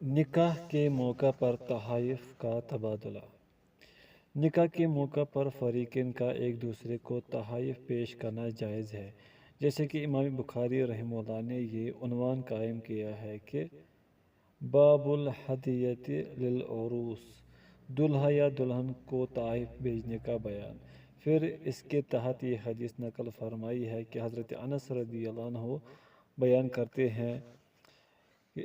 نکاح کے موقع پر تحائف کا تبادلہ۔ نکاح کے موقع پر فریقین کا ایک دوسرے کو تحائف پیش کرنا جائز ہے، جیسے کہ امام بخاری رحمہ اللہ نے یہ عنوان قائم کیا ہے کہ باب الہدیۃ للعروس، دلہا یا دلہن کو تحائف بھیجنے کا بیان۔ پھر اس کے تحت یہ حدیث نقل فرمائی ہے کہ حضرت انس رضی اللہ عنہ بیان کرتے ہیں کہ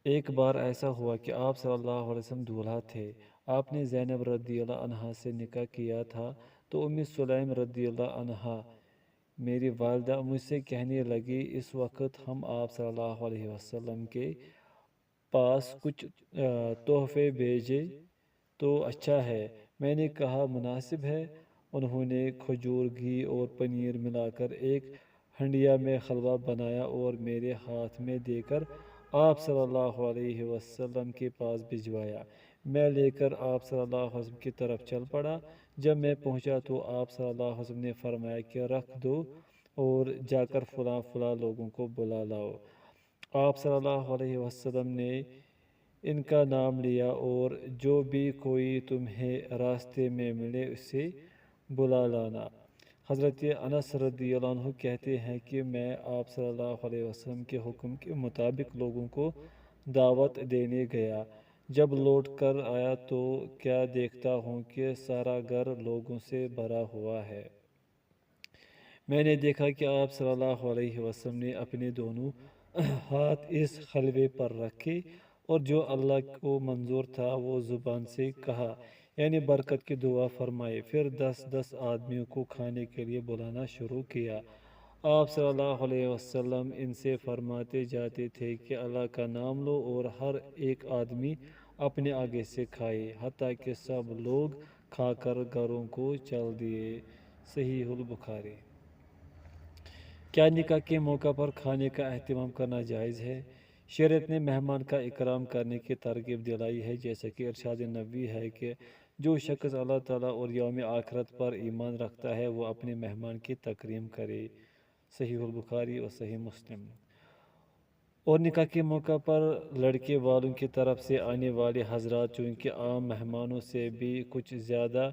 ایک بار ایسا ہوا کہ آپ صلی اللہ علیہ وسلم دولہا تھے۔ آپ نے زینب رضی اللہ عنہا سے نکاح کیا تھا تو ام سلیم رضی اللہ عنہا میری والدہ مجھ سے کہنے لگی اس وقت ہم آپ صلی اللہ علیہ وسلم کے پاس کچھ تحفے بھیجے تو اچھا ہے۔ میں نے کہا مناسب ہے۔ انہوں نے کھجور، گھی اور پنیر ملا کر ایک ہنڈیا میں حلوہ بنایا اور میرے ہاتھ میں دے کر آپ صلی اللہ علیہ وسلم کے پاس بھجوایا۔ میں لے کر آپ صلی اللہ علیہ وسلم کی طرف چل پڑا۔ جب میں پہنچا تو آپ صلی اللہ علیہ وسلم نے فرمایا کہ رکھ دو اور جا کر فلاں فلاں لوگوں کو بلا لاؤ۔ آپ صلی اللہ علیہ وسلم نے ان کا نام لیا اور جو بھی کوئی تمہیں راستے میں ملے اسے بلا لانا۔ حضرت انس رضی اللہ عنہ کہتے ہیں کہ میں آپ صلی اللہ علیہ وسلم کے حکم کے مطابق لوگوں کو دعوت دینے گیا۔ جب لوٹ کر آیا تو کیا دیکھتا ہوں کہ سارا گھر لوگوں سے بھرا ہوا ہے۔ میں نے دیکھا کہ آپ صلی اللہ علیہ وسلم نے اپنے دونوں ہاتھ اس حلوے پر رکھے اور جو اللہ کو منظور تھا وہ زبان سے کہا، یعنی برکت کی دعا فرمائے۔ پھر 10 آدمیوں کو کھانے کے لیے بلانا شروع کیا۔ آپ صلی اللہ علیہ وسلم ان سے فرماتے جاتے تھے کہ اللہ کا نام لو اور ہر ایک آدمی اپنے آگے سے کھائے، حتیٰ کہ سب لوگ کھا کر گھروں کو چل دیے۔ صحیح البخاری۔ کیا نکاح کے موقع پر کھانے کا اہتمام کرنا جائز ہے؟ شریعت نے مہمان کا اکرام کرنے کی ترغیب دلائی ہے، جیسا کہ ارشاد نبوی ہے کہ جو شخص اللہ تعالیٰ اور یوم آخرت پر ایمان رکھتا ہے وہ اپنے مہمان کی تکریم کرے۔ صحیح البخاری اور صحیح مسلم۔ اور نکاح کے موقع پر لڑکے والوں کی طرف سے آنے والے حضرات چونکہ عام مہمانوں سے بھی کچھ زیادہ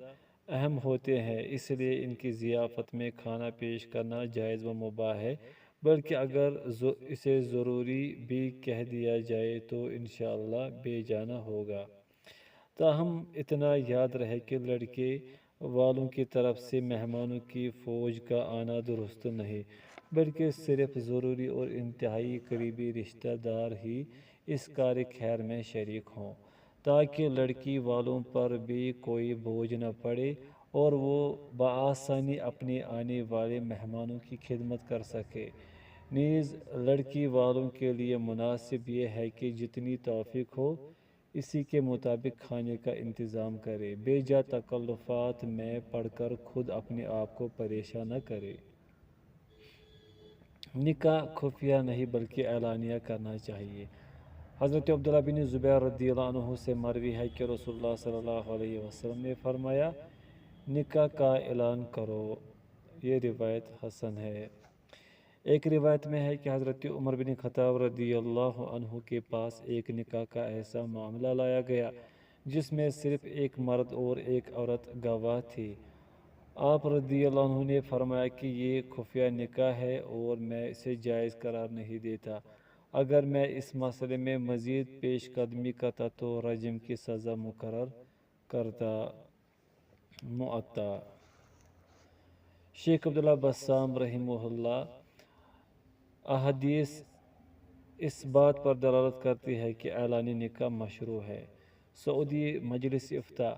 اہم ہوتے ہیں، اس لیے ان کی ضیافت میں کھانا پیش کرنا جائز و مباح ہے، بلکہ اگر اسے ضروری بھی کہہ دیا جائے تو انشاءاللہ بے جانا ہوگا۔ تاہم اتنا یاد رہے کہ لڑکے والوں کی طرف سے مہمانوں کی فوج کا آنا درست نہیں، بلکہ صرف ضروری اور انتہائی قریبی رشتہ دار ہی اس کار خیر میں شریک ہوں، تاکہ لڑکی والوں پر بھی کوئی بوجھ نہ پڑے اور وہ بآسانی اپنے آنے والے مہمانوں کی خدمت کر سکے۔ نیز لڑکی والوں کے لیے مناسب یہ ہے کہ جتنی توفیق ہو اسی کے مطابق کھانے کا انتظام کرے، بے جا تکلفات میں پڑ کر خود اپنے آپ کو پریشان نہ کرے۔ نکاح خفیہ نہیں بلکہ اعلانیہ کرنا چاہیے۔ حضرت عبداللہ بن زبیر رضی اللہ عنہ سے مروی ہے کہ رسول اللہ صلی اللہ علیہ وسلم نے فرمایا نکاح کا اعلان کرو۔ یہ روایت حسن ہے۔ ایک روایت میں ہے کہ حضرت عمر بن خطاب رضی اللہ عنہ کے پاس ایک نکاح کا ایسا معاملہ لایا گیا جس میں صرف ایک مرد اور ایک عورت گواہ تھی۔ آپ رضی اللہ عنہ نے فرمایا کہ یہ خفیہ نکاح ہے اور میں اسے جائز قرار نہیں دیتا۔ اگر میں اس مسئلے میں مزید پیش قدمی کرتا تو رجم کی سزا مقرر کرتا۔ معطا۔ شیخ عبداللہ بسام رحمہ اللہ احادیث اس بات پر دلالت کرتی ہے کہ اعلانی نکاح مشروع ہے۔ سعودی مجلس افتاء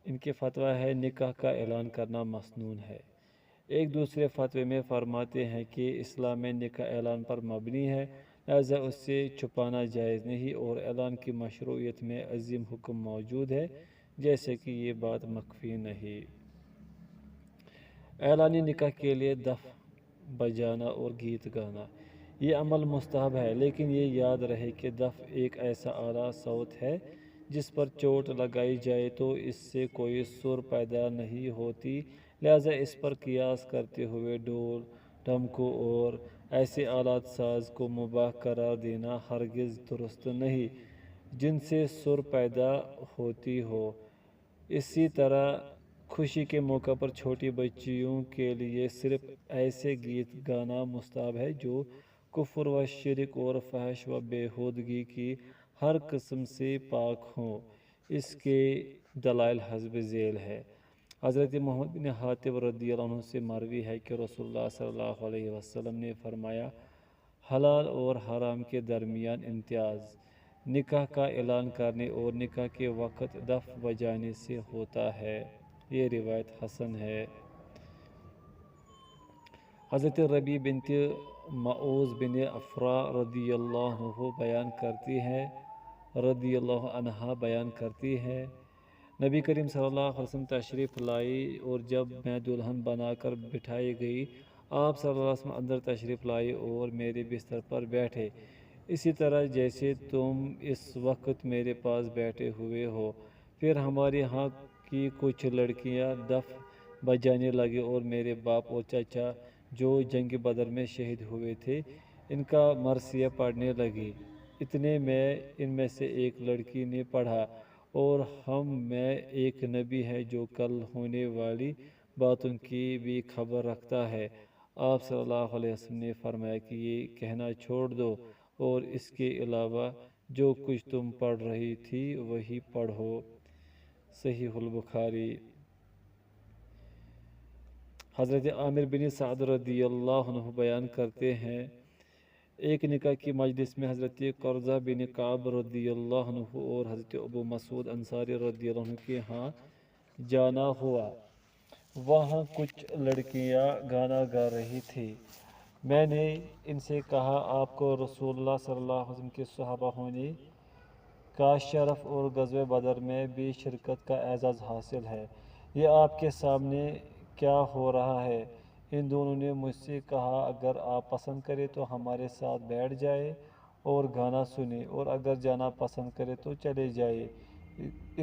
ان کے فتویٰ ہے نکاح کا اعلان کرنا مسنون ہے۔ ایک دوسرے فتوے میں فرماتے ہیں کہ اسلام میں نکاح اعلان پر مبنی ہے، لہذا اس سے چھپانا جائز نہیں اور اعلان کی مشروعیت میں عظیم حکم موجود ہے، جیسے کہ یہ بات مخفی نہیں۔ اعلانی نکاح کے لیے دف بجانا اور گیت گانا یہ عمل مستحب ہے، لیکن یہ یاد رہے کہ دف ایک ایسا اعلیٰ صوت ہے جس پر چوٹ لگائی جائے تو اس سے کوئی سر پیدا نہیں ہوتی، لہذا اس پر قیاس کرتے ہوئے ڈھول، ڈھمکوں اور ایسے آلات ساز کو مباح قرار دینا ہرگز درست نہیں جن سے سر پیدا ہوتی ہو۔ اسی طرح خوشی کے موقع پر چھوٹی بچیوں کے لیے صرف ایسے گیت گانا مستحب ہے جو کفر و شرک اور فحش و بےہودگی کی ہر قسم سے پاک ہوں۔ اس کے دلائل حسب ذیل ہے۔ حضرت محمد بن حاتب رضی اللہ عنہ سے مروی ہے کہ رسول اللہ صلی اللہ علیہ وسلم نے فرمایا، حلال اور حرام کے درمیان امتیاز نکاح کا اعلان کرنے اور نکاح کے وقت دف بجانے سے ہوتا ہے۔ یہ روایت حسن ہے۔ حضرت ربیع بنت معوذ بن افرا رضی اللہ عنہ بیان کرتی ہے نبی کریم صلی اللہ علیہ وسلم تشریف لائی اور جب میں دلہن بنا کر بٹھائی گئی، آپ صلی اللہ علیہ وسلم اندر تشریف لائے اور میرے بستر پر بیٹھے، اسی طرح جیسے تم اس وقت میرے پاس بیٹھے ہوئے ہو۔ پھر ہمارے ہاں کی کچھ لڑکیاں دف بجانے لگے اور میرے باپ اور چچا جو جنگ بدر میں شہید ہوئے تھے ان کا مرثیہ پڑھنے لگی۔ اتنے میں ان میں سے ایک لڑکی نے پڑھا، اور ہم میں ایک نبی ہے جو کل ہونے والی باتوں کی بھی خبر رکھتا ہے۔ آپ صلی اللہ علیہ وسلم نے فرمایا کہ یہ کہنا چھوڑ دو اور اس کے علاوہ جو کچھ تم پڑھ رہی تھی وہی پڑھو۔ صحیح البخاری۔ حضرت عامر بن سعد رضی اللہ عنہ بیان کرتے ہیں، ایک نکاح کی مجلس میں حضرت قرظہ بن کعب رضی اللہ عنہ اور حضرت ابو مسعود انصاری رضی اللہ عنہ کے ہاں جانا ہوا۔ وہاں کچھ لڑکیاں گانا گا رہی تھیں۔ میں نے ان سے کہا، آپ کو رسول اللہ صلی اللہ علیہ وسلم کے صحابہ ہونے کا شرف اور غزوہ بدر میں بھی شرکت کا اعزاز حاصل ہے، یہ آپ کے سامنے کیا ہو رہا ہے؟ ان دونوں نے مجھ سے کہا، اگر آپ پسند کریں تو ہمارے ساتھ بیٹھ جائے اور گانا سنیں، اور اگر جانا پسند کریں تو چلے جائے،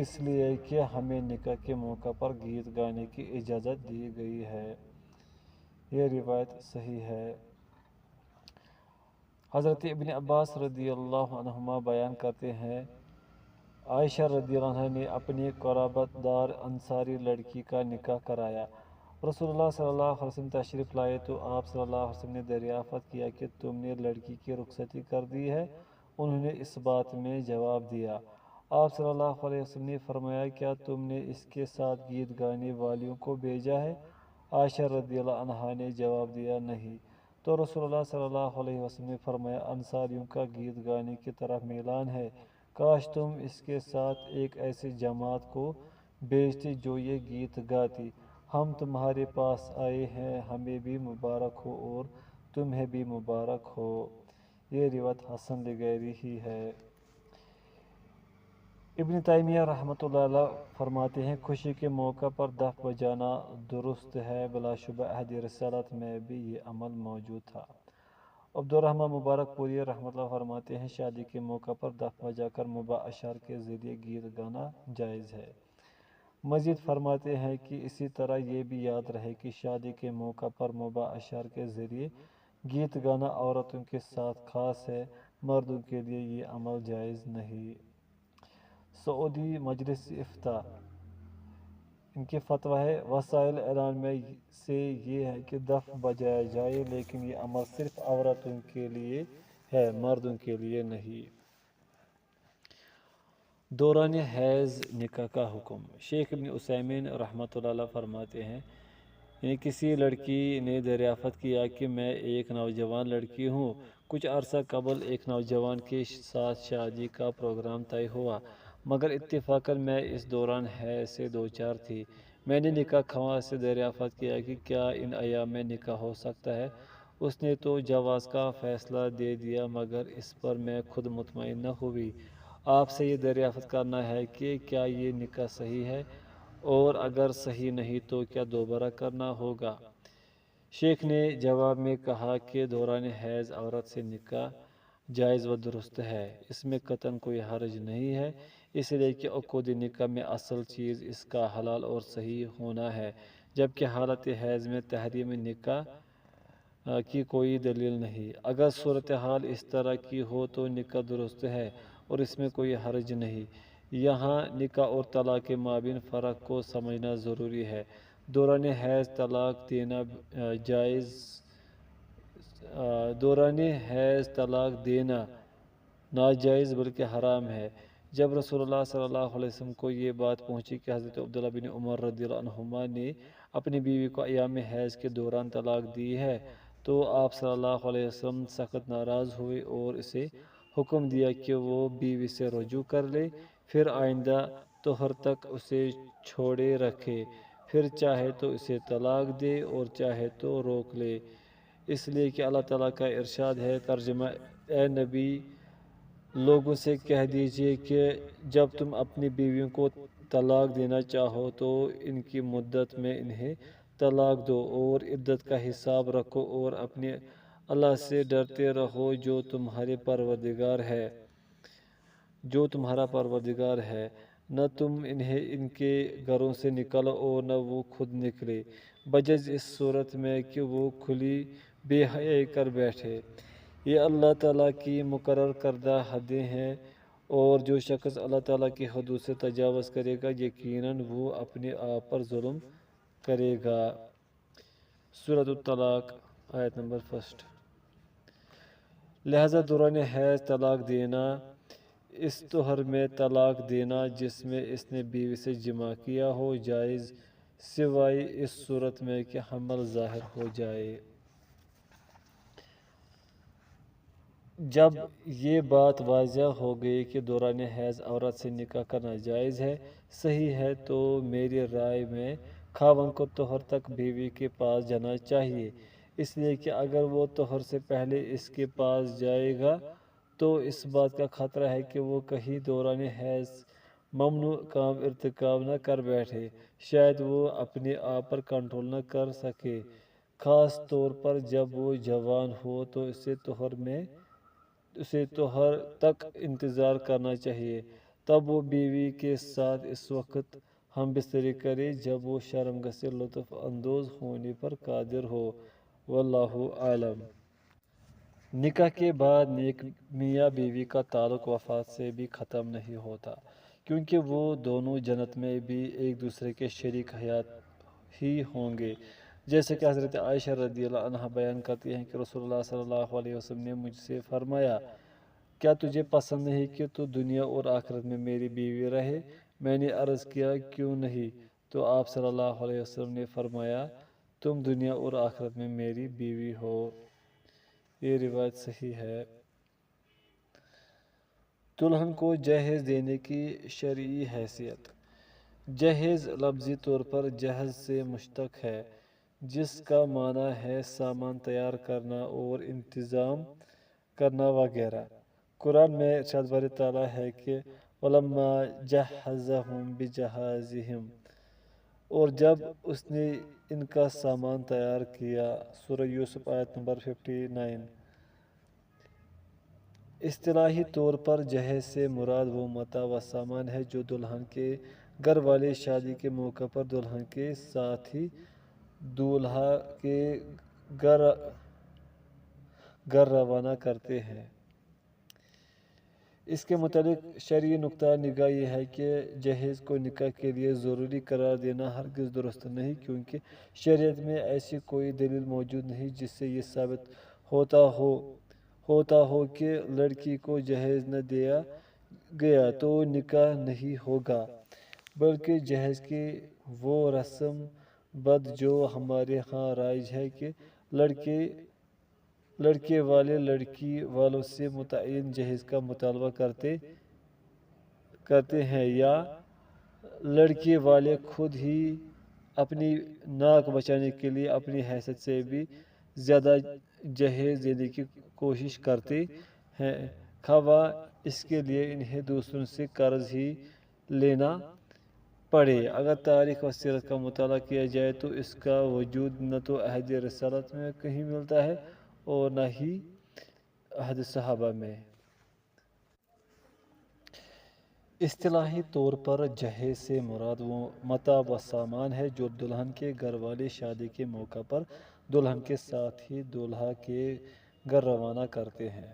اس لیے کہ ہمیں نکاح کے موقع پر گیت گانے کی اجازت دی گئی ہے۔ یہ روایت صحیح ہے۔ حضرت ابن عباس رضی اللہ عنہما بیان کرتے ہیں، عائشہ رضی اللہ عنہ نے اپنی قرابت دار انصاری لڑکی کا نکاح کرایا۔ رسول اللہ صلی اللہ علیہ وسلم تشریف لائے تو آپ صلی اللہ علیہ وسلم نے دریافت کیا کہ تم نے لڑکی کی رخصتی کر دی ہے؟ انہوں نے اس بات میں جواب دیا۔ آپ صلی اللہ علیہ وسلم نے فرمایا، کیا تم نے اس کے ساتھ گیت گانے والیوں کو بھیجا ہے؟ عائشہ رضی اللہ عنہا نے جواب دیا، نہیں۔ تو رسول اللہ صلی اللہ علیہ وسلم نے فرمایا، انصاریوں کا گیت گانے کی طرف میلان ہے، کاش تم اس کے ساتھ ایک ایسی جماعت کو بھیجتے جو یہ گیت گاتی، ہم تمہارے پاس آئے ہیں، ہمیں بھی مبارک ہو اور تمہیں بھی مبارک ہو۔ یہ روایت حسن لغیری ہی ہے۔ ابن تیمیہ رحمۃ اللہ علیہ فرماتے ہیں، خوشی کے موقع پر دف بجانا درست ہے، بلا شبہ عہد رسالت میں بھی یہ عمل موجود تھا۔ عبد الرحمن مبارک پوری رحمۃ اللہ فرماتے ہیں، شادی کے موقع پر دف بجا کر مباح اشعار کے ذریعے گیت گانا جائز ہے۔ مزید فرماتے ہیں کہ اسی طرح یہ بھی یاد رہے کہ شادی کے موقع پر مباح اشعار کے ذریعے گیت گانا عورتوں کے ساتھ خاص ہے، مردوں کے لیے یہ عمل جائز نہیں۔ سعودی مجلس افتاء ان کے فتویٰ ہے، وسائل اعلان میں سے یہ ہے کہ دف بجایا جائے، لیکن یہ عمل صرف عورتوں کے لیے ہے، مردوں کے لیے نہیں۔ دوران حیض نکاح کا حکم۔ شیخ ابن عثیمین رحمۃ اللہ علیہ فرماتے ہیں، کسی لڑکی نے دریافت کیا کہ میں ایک نوجوان لڑکی ہوں، کچھ عرصہ قبل ایک نوجوان کے ساتھ شادی کا پروگرام طے ہوا، مگر اتفاقاً میں اس دوران حیض سے دوچار تھی۔ میں نے نکاح خواں سے دریافت کیا کہ کیا ان ایام میں نکاح ہو سکتا ہے؟ اس نے تو جواز کا فیصلہ دے دیا، مگر اس پر میں خود مطمئن نہ ہوئی۔ آپ سے یہ دریافت کرنا ہے کہ کیا یہ نکاح صحیح ہے، اور اگر صحیح نہیں تو کیا دوبارہ کرنا ہوگا؟ شیخ نے جواب میں کہا کہ دوران حیض عورت سے نکاح جائز و درست ہے، اس میں قطعاً کوئی حرج نہیں ہے، اس لیے کہ عقد نکاح میں اصل چیز اس کا حلال اور صحیح ہونا ہے، جبکہ حالت حیض میں تحریم نکاح کی کوئی دلیل نہیں۔ اگر صورتحال اس طرح کی ہو تو نکاح درست ہے اور اس میں کوئی حرج نہیں۔ یہاں نکاح اور طلاق کے مابین فرق کو سمجھنا ضروری ہے۔ دوران حیض طلاق دینا ناجائز بلکہ حرام ہے۔ جب رسول اللہ صلی اللہ علیہ وسلم کو یہ بات پہنچی کہ حضرت عبداللہ بن عمر رضی اللہ عنہما نے اپنی بیوی کو ایام حیض کے دوران طلاق دی ہے تو آپ صلی اللہ علیہ وسلم سخت ناراض ہوئے اور اسے حکم دیا کہ وہ بیوی سے رجوع کر لے، پھر آئندہ طہر تک اسے چھوڑے رکھے، پھر چاہے تو اسے طلاق دے اور چاہے تو روک لے، اس لیے کہ اللہ تعالیٰ کا ارشاد ہے۔ ترجمہ: اے نبی، لوگوں سے کہہ دیجئے کہ جب تم اپنی بیویوں کو طلاق دینا چاہو تو ان کی مدت میں انہیں طلاق دو اور عدت کا حساب رکھو اور اپنے اللہ سے ڈرتے رہو جو تمہارا پروردگار ہے۔ نہ تم انہیں ان کے گھروں سے نکالو اور نہ وہ خود نکلے، بجز اس صورت میں کہ وہ کھلی بے حیائی کر بیٹھے۔ یہ اللہ تعالیٰ کی مقرر کردہ حدیں ہیں اور جو شخص اللہ تعالیٰ کی حدود سے تجاوز کرے گا یقیناً وہ اپنے آپ پر ظلم کرے گا۔ سورۃ الطلاق آیت نمبر 1۔ لہذا دوران حیض طلاق دینا، اس طہر میں طلاق دینا جس میں اس نے بیوی سے جماع کیا ہو، جائز سوائے اس صورت میں کہ حمل ظاہر ہو جائے۔ جب یہ بات واضح ہو گئی کہ دوران حیض عورت سے نکاح کرنا جائز ہے، صحیح ہے، تو میری رائے میں خاوند کو طہر تک بیوی کے پاس جانا چاہیے، اس لیے کہ اگر وہ طہر سے پہلے اس کے پاس جائے گا تو اس بات کا خطرہ ہے کہ وہ کہیں دوران حیض ممنوع کام ارتکاب نہ کر بیٹھے، شاید وہ اپنے آپ پر کنٹرول نہ کر سکے، خاص طور پر جب وہ جوان ہو تو اسے طہر تک انتظار کرنا چاہیے، تب وہ بیوی کے ساتھ اس وقت ہم بستری کرے جب وہ شرمگاہ سے لطف اندوز ہونے پر قادر ہو۔ واللہ اعلم۔ نکاح کے بعد نیک میاں بیوی کا تعلق وفات سے بھی ختم نہیں ہوتا، کیونکہ وہ دونوں جنت میں بھی ایک دوسرے کے شریک حیات ہی ہوں گے، جیسے کہ حضرت عائشہ رضی اللہ عنہا بیان کرتی ہیں کہ رسول اللہ صلی اللہ علیہ وسلم نے مجھ سے فرمایا، کیا تجھے پسند نہیں کہ تو دنیا اور آخرت میں میری بیوی رہے؟ میں نے عرض کیا، کیوں نہیں؟ تو آپ صلی اللہ علیہ وسلم نے فرمایا، تم دنیا اور آخرت میں میری بیوی ہو۔ یہ روایت صحیح ہے۔ دلہن کو جہیز دینے کی شرعی حیثیت۔ جہیز لفظی طور پر جہز سے مشتق ہے، جس کا معنی ہے سامان تیار کرنا اور انتظام کرنا وغیرہ۔ قرآن میں ارشاد باری تعالیٰ ہے کہ وَلَمَّا جَهَّزَهُم بِجَهَازِهِمْ، اور جب اس نے ان کا سامان تیار کیا۔ سورہ یوسف آیت نمبر 59۔ اصطلاحی طور پر جہیز سے مراد وہ متاع و سامان ہے جو دلہن کے گھر والے شادی کے موقع پر دلہن کے ساتھ ہی دولہا کے گھر روانہ کرتے ہیں۔ اس کے متعلق شرعی نقطہ نگاہ یہ ہے کہ جہیز کو نکاح کے لیے ضروری قرار دینا ہرگز درست نہیں، کیونکہ شریعت میں ایسی کوئی دلیل موجود نہیں جس سے یہ ثابت ہوتا ہو کہ لڑکی کو جہیز نہ دیا گیا تو نکاح نہیں ہوگا، بلکہ جہیز کی وہ رسم بد جو ہمارے ہاں رائج ہے کہ لڑکے والے لڑکی والوں سے متعین جہیز کا مطالبہ کرتے ہیں یا لڑکے والے خود ہی اپنی ناک بچانے کے لیے اپنی حیثیت سے بھی زیادہ جہیز دینے کی کوشش کرتے ہیں، خواہ اس کے لیے انہیں دوسروں سے قرض ہی لینا پڑے۔ اگر تاریخ و سیرت کا مطالعہ کیا جائے تو اس کا وجود نہ تو عہد رسالت میں کہیں ملتا ہے اور نہ ہی عہد صحابہ میں۔ اصطلاحی طور پر جہیز سے مراد وہ متاع و سامان ہے جو دلہن کے گھر والے شادی کے موقع پر دلہن کے ساتھ ہی دولہا کے گھر روانہ کرتے ہیں۔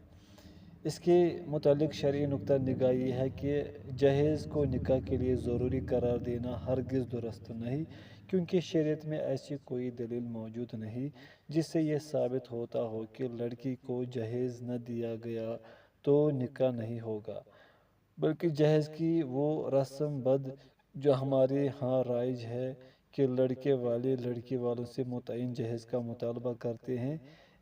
اس کے متعلق شرعی نقطہ نگاہ یہ ہے کہ جہیز کو نکاح کے لیے ضروری قرار دینا ہرگز درست نہیں، کیونکہ شریعت میں ایسی کوئی دلیل موجود نہیں جس سے یہ ثابت ہوتا ہو کہ لڑکی کو جہیز نہ دیا گیا تو نکاح نہیں ہوگا، بلکہ جہیز کی وہ رسم بد جو ہمارے ہاں رائج ہے کہ لڑکے والے لڑکی والوں سے متعین جہیز کا مطالبہ کرتے ہیں،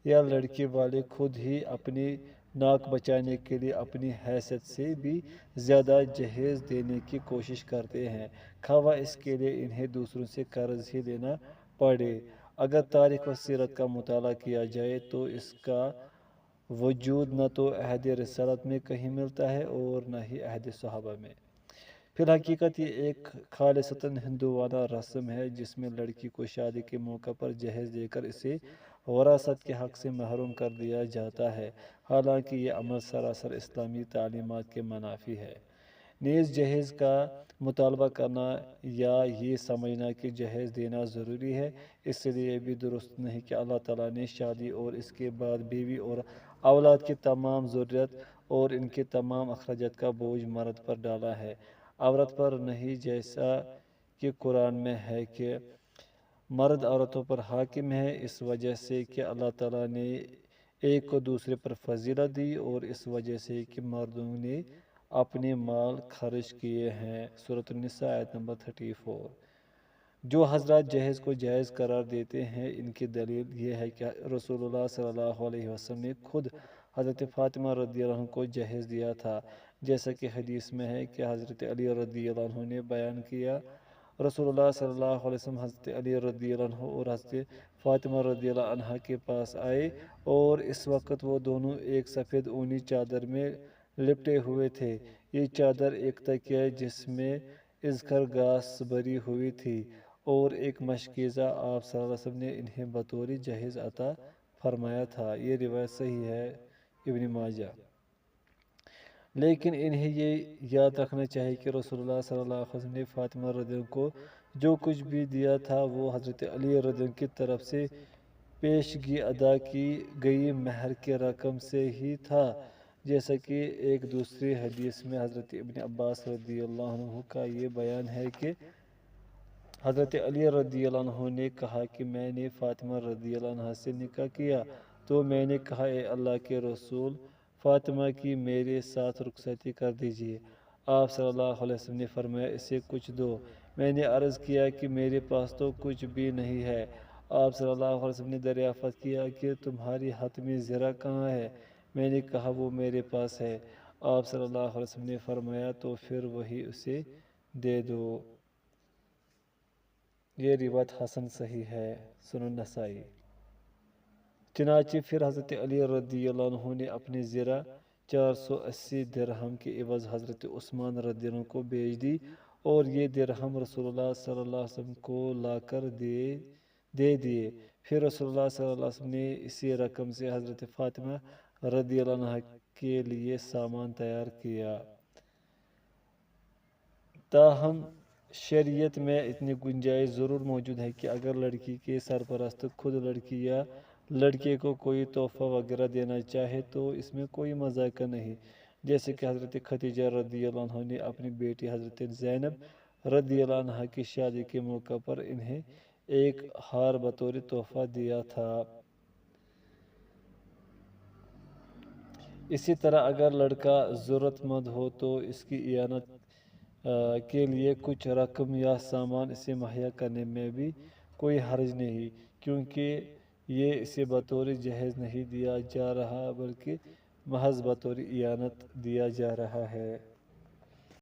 یا لڑکے والے خود ہی اپنی ناک بچانے کے لیے اپنی حیثیت سے بھی زیادہ جہیز دینے کی کوشش کرتے ہیں، خواہ اس کے لیے انہیں دوسروں سے قرض ہی لینا پڑے۔ اگر تاریخ و سیرت کا مطالعہ کیا جائے تو اس کا وجود نہ تو عہد رسالت میں کہیں ملتا ہے اور نہ ہی عہد صحابہ میں۔ فی الحقیقت یہ ایک خالصتاً ہندوانہ رسم ہے جس میں لڑکی کو شادی کے موقع پر جہیز دے کر اسے وراثت کے حق سے محروم کر دیا جاتا ہے، حالانکہ یہ عمل سراسر اسلامی تعلیمات کے منافی ہے۔ نیز جہیز کا مطالبہ کرنا یا یہ سمجھنا کہ جہیز دینا ضروری ہے، اس لیے بھی درست نہیں کہ اللہ تعالیٰ نے شادی اور اس کے بعد بیوی اور اولاد کی تمام ضروریات اور ان کے تمام اخراجات کا بوجھ مرد پر ڈالا ہے، عورت پر نہیں، جیسا کہ قرآن میں ہے کہ مرد عورتوں پر حاکم ہے، اس وجہ سے کہ اللہ تعالیٰ نے ایک کو دوسرے پر فضیلت دی اور اس وجہ سے کہ مردوں نے اپنے مال خرچ کیے ہیں۔ سورۃ النساء آیت نمبر 34۔ جو حضرات جہیز کو جائز قرار دیتے ہیں، ان کی دلیل یہ ہے کہ رسول اللہ صلی اللہ علیہ وسلم نے خود حضرت فاطمہ رضی اللہ عنہ کو جہیز دیا تھا، جیسا کہ حدیث میں ہے کہ حضرت علی رضی اللہ عنہ نے بیان کیا، رسول اللہ صلی اللہ علیہ وسلم حضرت علی رضی اللہ عنہ اور حضرت فاطمہ رضی اللہ عنہ کے پاس آئے اور اس وقت وہ دونوں ایک سفید اونی چادر میں لپٹے ہوئے تھے۔ یہ چادر ایک تکیہ جس میں اذخر گھاس بھری ہوئی تھی اور ایک مشکیزہ، آپ صلی اللہ علیہ وسلم نے انہیں بطور جہیز عطا فرمایا تھا۔ یہ روایت صحیح ہے، ابن ماجہ۔ لیکن انہیں یہ یاد رکھنا چاہیے کہ رسول اللہ صلی اللہ علیہ وسلم نے فاطمہ رضی اللہ عنہ کو جو کچھ بھی دیا تھا وہ حضرت علی رضی اللہ عنہ کی طرف سے پیشگی ادا کی گئی مہر کی رقم سے ہی تھا، جیسا کہ ایک دوسری حدیث میں حضرت ابن عباس رضی اللہ عنہ کا یہ بیان ہے کہ حضرت علی رضی اللہ عنہ نے کہا کہ میں نے فاطمہ رضی اللہ عنہ سے نکاح کیا تو میں نے کہا، اے اللہ کے رسول، فاطمہ کی میرے ساتھ رخصتی کر دیجیے۔ آپ صلی اللہ علیہ وسلم نے فرمایا، اسے کچھ دو۔ میں نے عرض کیا کہ میرے پاس تو کچھ بھی نہیں ہے۔ آپ صلی اللہ علیہ وسلم نے دریافت کیا کہ تمہاری حتمی زرہ کہاں ہے؟ میں نے کہا وہ میرے پاس ہے۔ آپ صلی اللہ علیہ وسلم نے فرمایا تو پھر وہی اسے دے دو۔ یہ روایت حسن صحیح ہے، سنن نسائی۔ چنانچہ پھر حضرت علی رضی اللہ عنہ نے اپنی زرہ 480 درہم کے عوض حضرت عثمان رضی اللہ عنہ کو بیچ دی اور یہ درہم رسول اللہ صلی اللہ علیہ وسلم کو لا کر دے دیے۔ پھر رسول اللہ صلی اللہ علیہ وسلم نے اسی رقم سے حضرت فاطمہ رضی اللہ عنہ کے لیے سامان تیار کیا۔ تاہم شریعت میں اتنی گنجائش ضرور موجود ہے کہ اگر لڑکی کے سرپرست خود لڑکی یا لڑکے کو کوئی تحفہ وغیرہ دینا چاہے تو اس میں کوئی مذاق نہیں، جیسے کہ حضرت خدیجہ رضی اللہ عنہ نے اپنی بیٹی حضرت زینب رضی اللہ عنہ کی شادی کے موقع پر انہیں ایک ہار بطور تحفہ دیا تھا۔ اسی طرح اگر لڑکا ضرورت مند ہو تو اس کی اعانت کے لیے کچھ رقم یا سامان اسے مہیا کرنے میں بھی کوئی حرج نہیں، کیونکہ یہ اسے بطور جہیز نہیں دیا جا رہا بلکہ محض بطور اعانت دیا جا رہا ہے۔